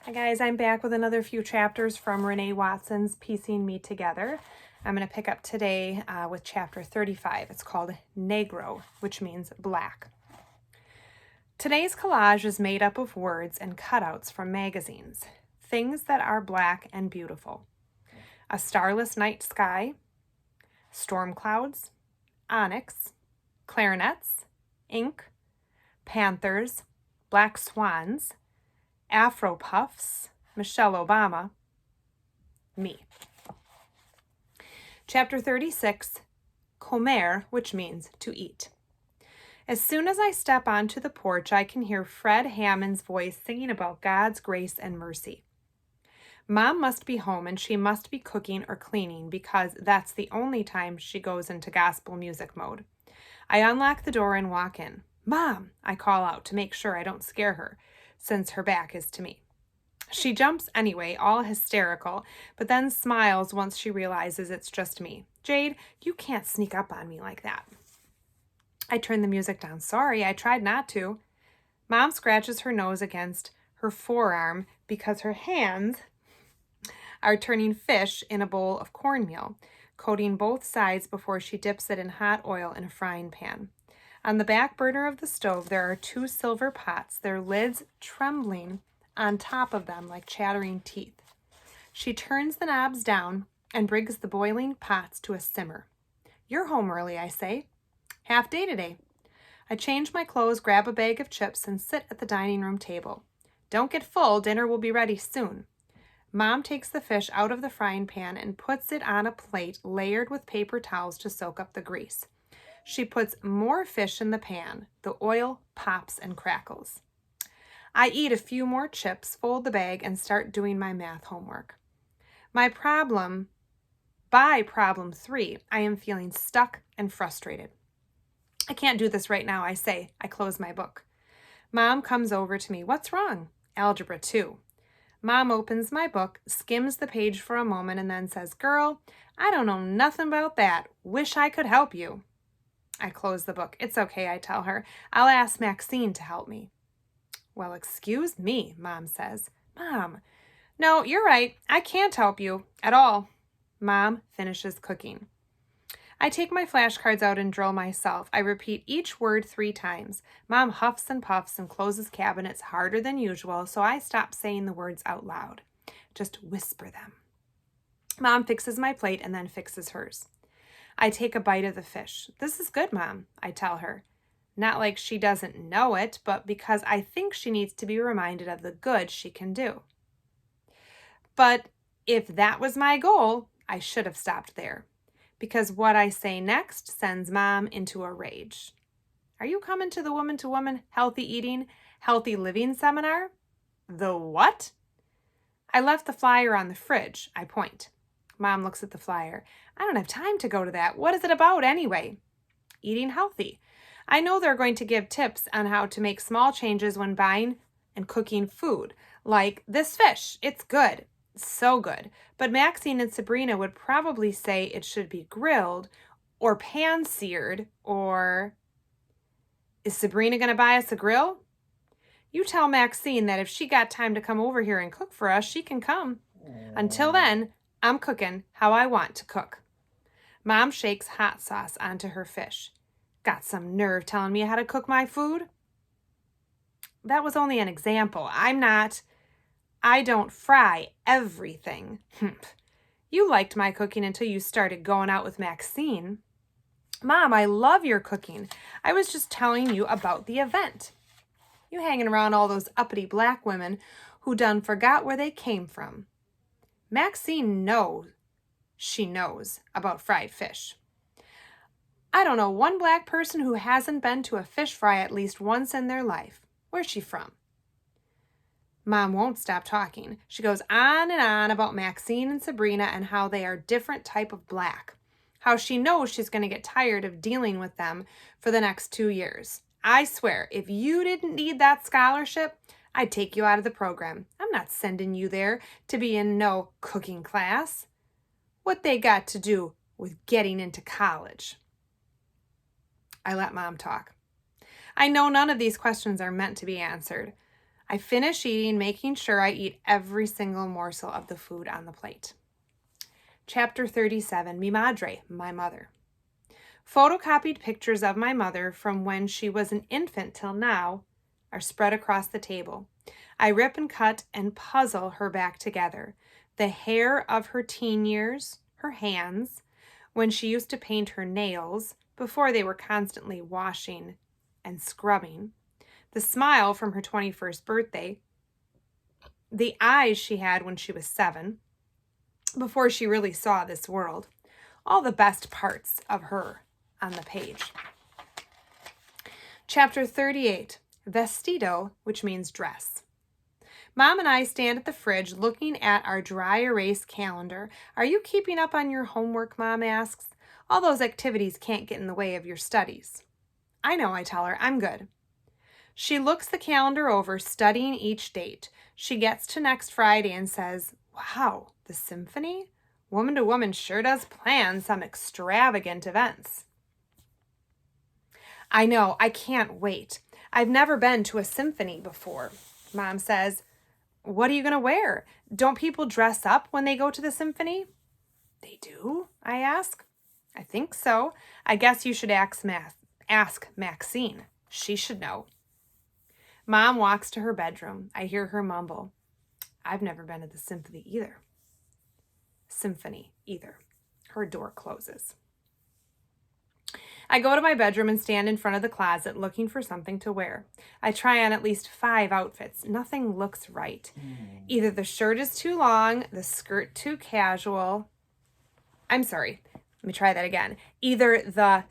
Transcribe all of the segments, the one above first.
Hi guys, I'm back with another few chapters from Renee Watson's Piecing Me Together. I'm going to pick up today with chapter 35. It's called Negro, which means black. Today's collage is made up of words and cutouts from magazines, things that are black and beautiful. A starless night sky, storm clouds, onyx, clarinets, ink, panthers, black swans, Afro puffs, Michelle Obama, me. Chapter 36, Comer, which means to eat. As soon as I step onto the porch, I can hear Fred Hammond's voice singing about God's grace and mercy. Mom must be home and she must be cooking or cleaning because that's the only time she goes into gospel music mode. I unlock the door and walk in. Mom, I call out to make sure I don't scare her, since her back is to me. She jumps anyway, all hysterical, but then smiles once she realizes it's just me. Jade, you can't sneak up on me like that. I turn the music down. Sorry, I tried not to. Mom scratches her nose against her forearm because her hands are turning fish in a bowl of cornmeal, coating both sides before she dips it in hot oil in a frying pan. On the back burner of the stove, there are 2 silver pots, their lids trembling on top of them like chattering teeth. She turns the knobs down and brings the boiling pots to a simmer. You're home early, I say. Half day today. I change my clothes, grab a bag of chips, and sit at the dining room table. Don't get full, dinner will be ready soon. Mom takes the fish out of the frying pan and puts it on a plate layered with paper towels to soak up the grease. She puts more fish in the pan. The oil pops and crackles. I eat a few more chips, fold the bag, and start doing my math homework. By problem 3, I am feeling stuck and frustrated. I can't do this right now, I say. I close my book. Mom comes over to me. What's wrong? Algebra 2. Mom opens my book, skims the page for a moment, and then says, Girl, I don't know nothing about that. Wish I could help you. I close the book. It's okay, I tell her. I'll ask Maxine to help me. Well, excuse me, Mom says. Mom, no, you're right. I can't help you at all. Mom finishes cooking. I take my flashcards out and drill myself. I repeat each word 3 times. Mom huffs and puffs and closes cabinets harder than usual, so I stop saying the words out loud. Just whisper them. Mom fixes my plate and then fixes hers. I take a bite of the fish. This is good, Mom, I tell her. Not like she doesn't know it, but because I think she needs to be reminded of the good she can do. But if that was my goal, I should have stopped there, because what I say next sends Mom into a rage. Are you coming to the woman-to-woman healthy eating, healthy living seminar? The what? I left the flyer on the fridge, I point. Mom looks at the flyer. I don't have time to go to that. What is it about anyway? Eating healthy. I know they're going to give tips on how to make small changes when buying and cooking food, like this fish. It's good. So good. But Maxine and Sabrina would probably say it should be grilled or pan-seared or... Is Sabrina going to buy us a grill? You tell Maxine that if she got time to come over here and cook for us, she can come. Until then, I'm cooking how I want to cook. Mom shakes hot sauce onto her fish. Got some nerve telling me how to cook my food? That was only an example. I don't fry everything. You liked my cooking until you started going out with Maxine. Mom, I love your cooking. I was just telling you about the event. You hanging around all those uppity black women who done forgot where they came from. Maxine knows about fried fish. I don't know one black person who hasn't been to a fish fry at least once in their life. Where's she from? Mom won't stop talking. She goes on and on about Maxine and Sabrina and how they are different type of black. How she knows she's going to get tired of dealing with them for the next 2 years. I swear, if you didn't need that scholarship, I'd take you out of the program. I'm not sending you there to be in no cooking class. What they got to do with getting into college? I let Mom talk. I know none of these questions are meant to be answered. I finish eating, making sure I eat every single morsel of the food on the plate. Chapter 37, Mi Madre, my mother. Photocopied pictures of my mother from when she was an infant till now are spread across the table. I rip and cut and puzzle her back together. The hair of her teen years, her hands, when she used to paint her nails before they were constantly washing and scrubbing, the smile from her 21st birthday, the eyes she had when she was 7, before she really saw this world, all the best parts of her on the page. Chapter 38, Vestido, which means dress. Mom and I stand at the fridge looking at our dry erase calendar. Are you keeping up on your homework, Mom asks. All those activities can't get in the way of your studies. I know, I tell her, I'm good. She looks the calendar over, studying each date. She gets to next Friday and says, wow, the symphony? Woman to Woman sure does plan some extravagant events. I know, I can't wait. I've never been to a symphony before. Mom says, what are you going to wear? Don't people dress up when they go to the symphony? They do, I ask. I think so. I guess you should ask Maxine. She should know. Mom walks to her bedroom. I hear her mumble, I've never been to the symphony either. Her door closes. I go to my bedroom and stand in front of the closet looking for something to wear. I try on at least 5 outfits. Nothing looks right. Either the shirt is too long, the skirt too casual. I'm sorry. Let me try that again. Either the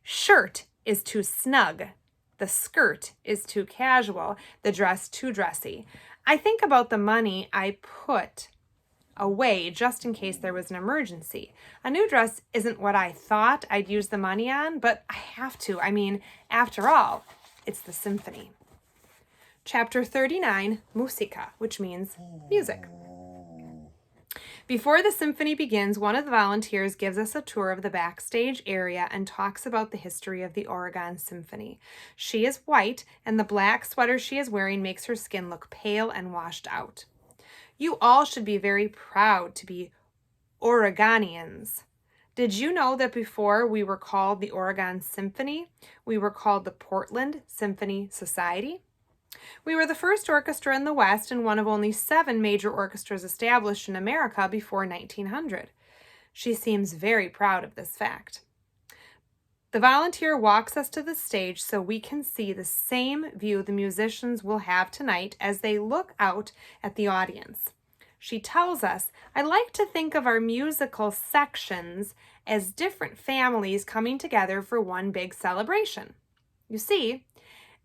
shirt is too snug, the skirt is too casual, the dress too dressy. I think about the money I put away just in case there was an emergency. A new dress isn't what I thought I'd use the money on, but I have to. I mean, after all, it's the symphony. Chapter 39, Musica, which means music. Before the symphony begins, one of the volunteers gives us a tour of the backstage area and talks about the history of the Oregon Symphony. She is white, and the black sweater she is wearing makes her skin look pale and washed out. You all should be very proud to be Oregonians. Did you know that before we were called the Oregon Symphony, we were called the Portland Symphony Society? We were the first orchestra in the West and one of only 7 major orchestras established in America before 1900. She seems very proud of this fact. The volunteer walks us to the stage so we can see the same view the musicians will have tonight as they look out at the audience. She tells us, I like to think of our musical sections as different families coming together for one big celebration. You see,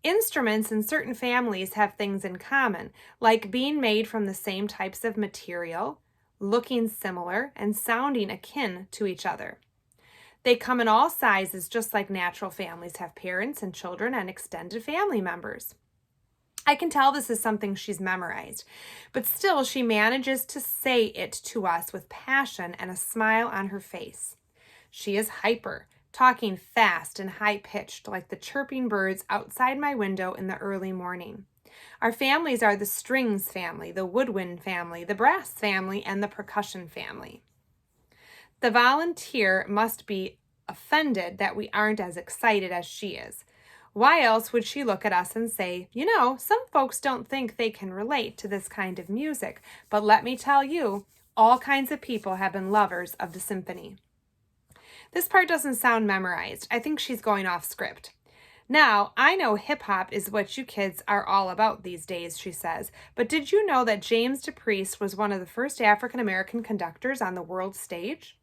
instruments in certain families have things in common, like being made from the same types of material, looking similar, and sounding akin to each other. They come in all sizes, just like natural families have parents and children and extended family members. I can tell this is something she's memorized, but still she manages to say it to us with passion and a smile on her face. She is hyper, talking fast and high-pitched like the chirping birds outside my window in the early morning. Our families are the strings family, the woodwind family, the brass family, and the percussion family. The volunteer must be offended that we aren't as excited as she is. Why else would she look at us and say, you know, some folks don't think they can relate to this kind of music, but let me tell you, all kinds of people have been lovers of the symphony. This part doesn't sound memorized. I think she's going off script. Now, I know hip-hop is what you kids are all about these days, she says, but did you know that James DePriest was one of the first African-American conductors on the world stage?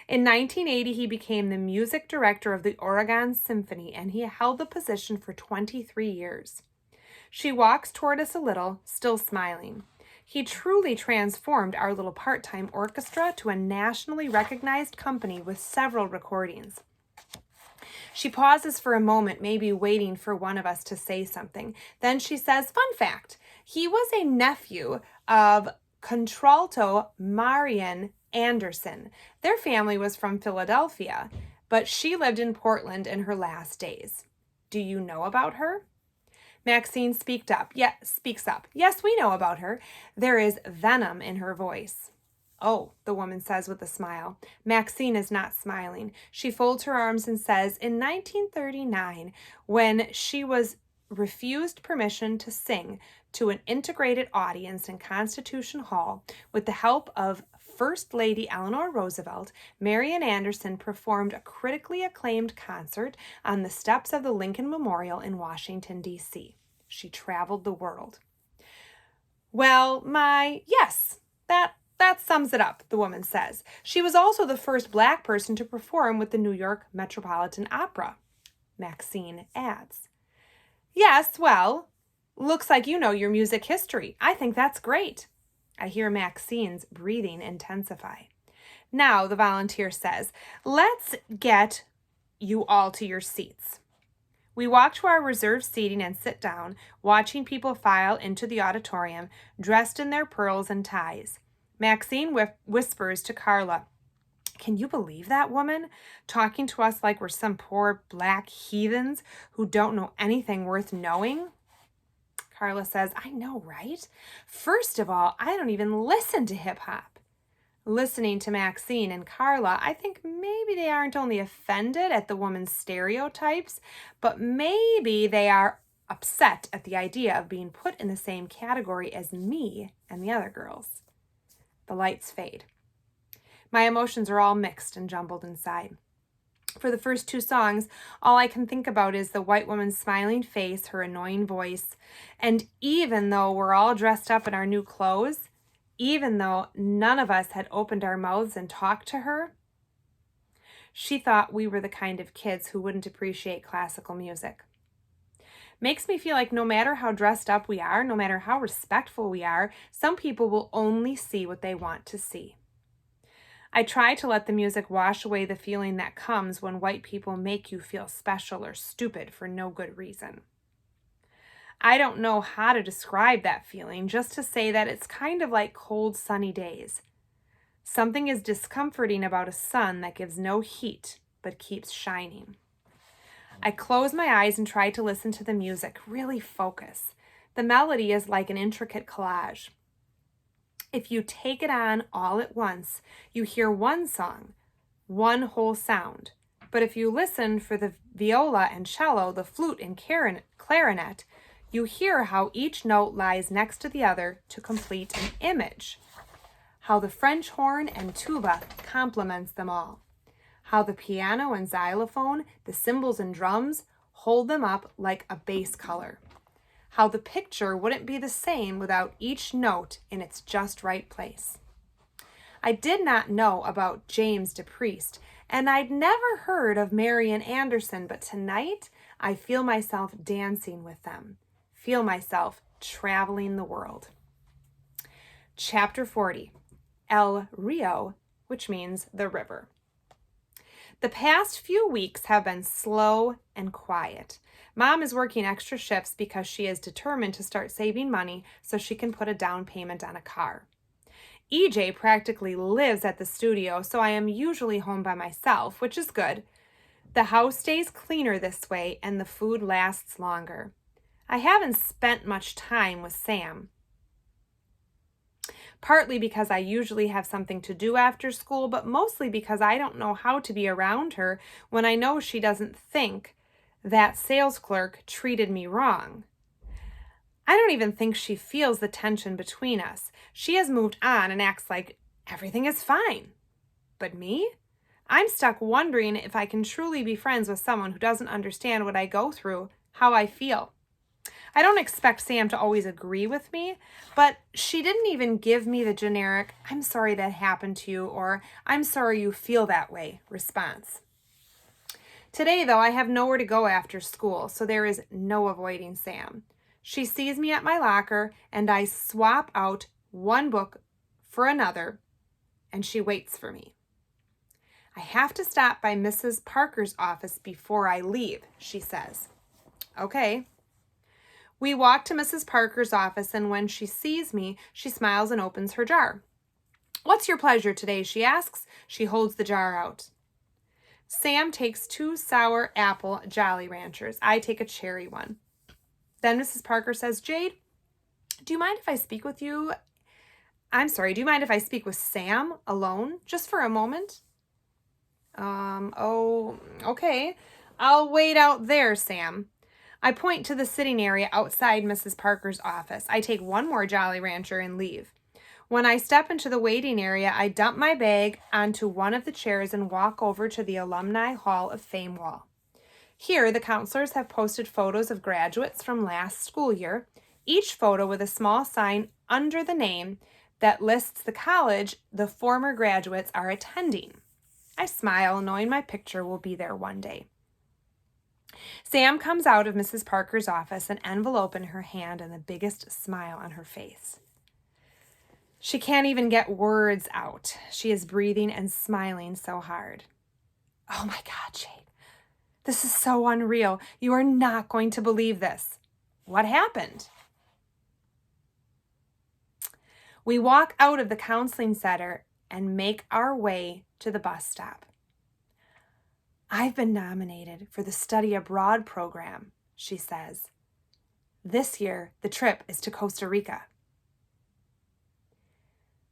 In 1980, he became the music director of the Oregon Symphony, and he held the position for 23 years. She walks toward us a little, still smiling. He truly transformed our little part-time orchestra to a nationally recognized company with several recordings. She pauses for a moment, maybe waiting for one of us to say something. Then she says, fun fact, he was a nephew of contralto Marian Anderson. Their family was from Philadelphia, but she lived in Portland in her last days. Do you know about her? Maxine speaks up. Yes, we know about her. There is venom in her voice. Oh, the woman says with a smile. Maxine is not smiling. She folds her arms and says, in 1939, when she was refused permission to sing to an integrated audience in Constitution Hall, with the help of First Lady Eleanor Roosevelt, Marian Anderson performed a critically acclaimed concert on the steps of the Lincoln Memorial in Washington, D.C. She traveled the world. Well, yes, that sums it up, the woman says. She was also the first Black person to perform with the New York Metropolitan Opera, Maxine adds. Yes, well, looks like you know your music history. I think that's great. I hear Maxine's breathing intensify. Now, the volunteer says, let's get you all to your seats. We walk to our reserved seating and sit down, watching people file into the auditorium, dressed in their pearls and ties. Maxine whispers to Carla, can you believe that woman? Talking to us like we're some poor Black heathens who don't know anything worth knowing? Carla says, I know, right? First of all, I don't even listen to hip-hop. Listening to Maxine and Carla, I think maybe they aren't only offended at the woman's stereotypes, but maybe they are upset at the idea of being put in the same category as me and the other girls. The lights fade. My emotions are all mixed and jumbled inside. For the first two songs, all I can think about is the white woman's smiling face, her annoying voice. And even though we're all dressed up in our new clothes, even though none of us had opened our mouths and talked to her, she thought we were the kind of kids who wouldn't appreciate classical music. Makes me feel like no matter how dressed up we are, no matter how respectful we are, some people will only see what they want to see. I try to let the music wash away the feeling that comes when white people make you feel special or stupid for no good reason. I don't know how to describe that feeling, just to say that it's kind of like cold, sunny days. Something is discomforting about a sun that gives no heat but keeps shining. I close my eyes and try to listen to the music, really focus. The melody is like an intricate collage. If you take it on all at once, you hear one song, one whole sound. But if you listen for the viola and cello, the flute and clarinet, you hear how each note lies next to the other to complete an image. How the French horn and tuba complements them all. How the piano and xylophone, the cymbals and drums, hold them up like a base color. How the picture wouldn't be the same without each note in its just right place. I did not know about James DePriest, and I'd never heard of Marian Anderson, but tonight I feel myself dancing with them, feel myself traveling the world. Chapter 40, El Rio, which means the river. The past few weeks have been slow and quiet. Mom is working extra shifts because she is determined to start saving money so she can put a down payment on a car. EJ practically lives at the studio, so I am usually home by myself, which is good. The house stays cleaner this way and the food lasts longer. I haven't spent much time with Sam. Partly because I usually have something to do after school, but mostly because I don't know how to be around her when I know she doesn't think that sales clerk treated me wrong. I don't even think she feels the tension between us. She has moved on and acts like everything is fine. But me? I'm stuck wondering if I can truly be friends with someone who doesn't understand what I go through, how I feel. I don't expect Sam to always agree with me, but she didn't even give me the generic, I'm sorry that happened to you, or I'm sorry you feel that way response. Today, though, I have nowhere to go after school, so there is no avoiding Sam. She sees me at my locker, and I swap out one book for another, and she waits for me. I have to stop by Mrs. Parker's office before I leave, she says. Okay. We walk to Mrs. Parker's office, and when she sees me, she smiles and opens her jar. What's your pleasure today, she asks. She holds the jar out. Sam takes 2 sour apple Jolly Ranchers. I take a cherry one. Then Mrs. Parker says, Jade, do you mind if I speak with you? Do you mind if I speak with Sam alone, just for a moment? Oh, okay. I'll wait out there, Sam. I point to the sitting area outside Mrs. Parker's office. I take one more Jolly Rancher and leave. When I step into the waiting area, I dump my bag onto one of the chairs and walk over to the Alumni Hall of Fame wall. Here, the counselors have posted photos of graduates from last school year, each photo with a small sign under the name that lists the college the former graduates are attending. I smile, knowing my picture will be there one day. Sam comes out of Mrs. Parker's office, an envelope in her hand and the biggest smile on her face. She can't even get words out. She is breathing and smiling so hard. Oh my God, Jade. This is so unreal. You are not going to believe this. What happened? We walk out of the counseling center and make our way to the bus stop. I've been nominated for the study abroad program, she says. This year, the trip is to Costa Rica.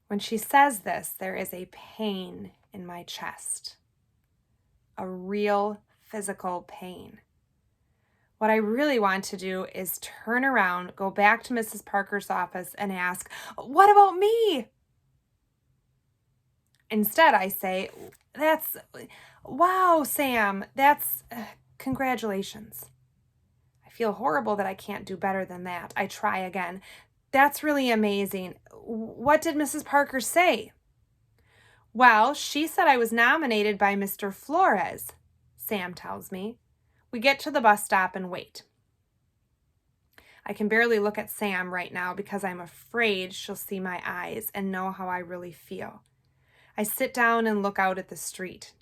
When she says this, there is a pain in my chest, a real physical pain. What I really want to do is turn around, go back to Mrs. Parker's office and ask, what about me? Instead, I say, wow, Sam, congratulations. I feel horrible that I can't do better than that. I try again. That's really amazing. What did Mrs. Parker say? Well, she said I was nominated by Mr. Flores, Sam tells me. We get to the bus stop and wait. I can barely look at Sam right now because I'm afraid she'll see my eyes and know how I really feel. I sit down and look out at the street.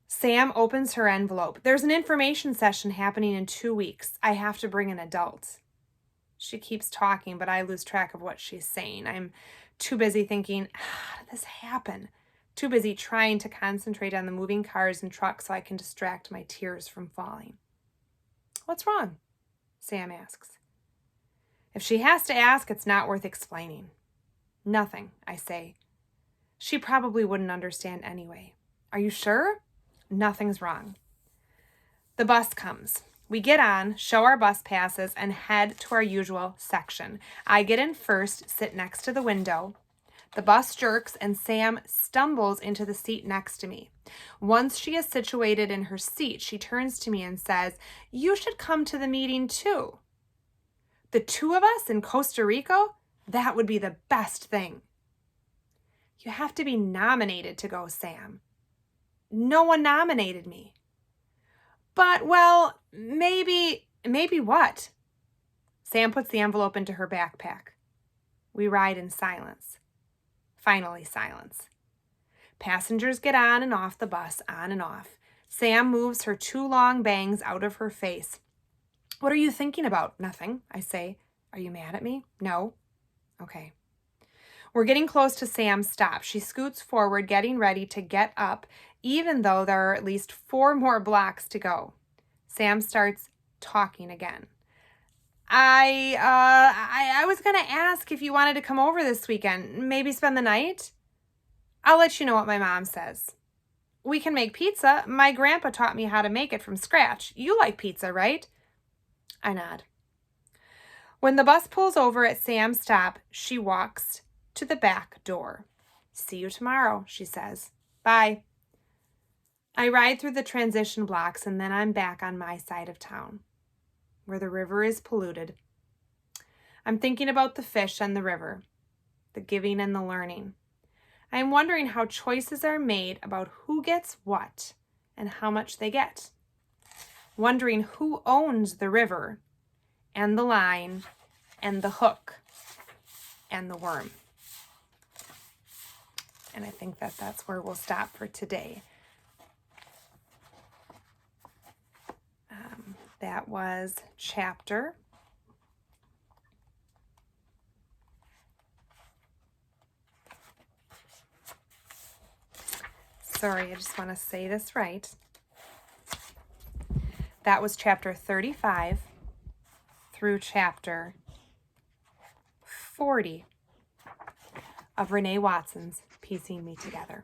Sam opens her envelope. There's an information session happening in 2 weeks. I have to bring an adult. She keeps talking, but I lose track of what she's saying. I'm too busy thinking, how did this happen? Too busy trying to concentrate on the moving cars and trucks so I can distract my tears from falling. What's wrong? Sam asks. If she has to ask, it's not worth explaining. Nothing, I say. She probably wouldn't understand anyway. Are you sure? Nothing's wrong. The bus comes. We get on, show our bus passes, and head to our usual section. I get in first, sit next to the window. The bus jerks, and Sam stumbles into the seat next to me. Once she is situated in her seat, she turns to me and says, "You should come to the meeting too." The two of us in Costa Rica? That would be the best thing. You have to be nominated to go, Sam. No one nominated me. But, well, maybe what? Sam puts the envelope into her backpack. We ride in silence. Finally, silence. Passengers get on and off the bus, on and off. Sam moves her 2 long bangs out of her face. What are you thinking about? Nothing, I say. Are you mad at me? No. Okay. We're getting close to Sam's stop. She scoots forward, getting ready to get up, even though there are at least 4 more blocks to go. Sam starts talking again. I was going to ask if you wanted to come over this weekend, maybe spend the night. I'll let you know what my mom says. We can make pizza. My grandpa taught me how to make it from scratch. You like pizza, right? I nod. When the bus pulls over at Sam's stop, she walks to the back door. See you tomorrow, she says. Bye. I ride through the transition blocks and then I'm back on my side of town, where the river is polluted. I'm thinking about the fish and the river, the giving and the learning. I am wondering how choices are made about who gets what and how much they get. Wondering who owns the river and the line and the hook and the worm. And I think that that's where we'll stop for today. That was chapter. Sorry, I just want to say this right. That was chapter 35, through chapter 40 of Renee Watson's Piecing Me Together.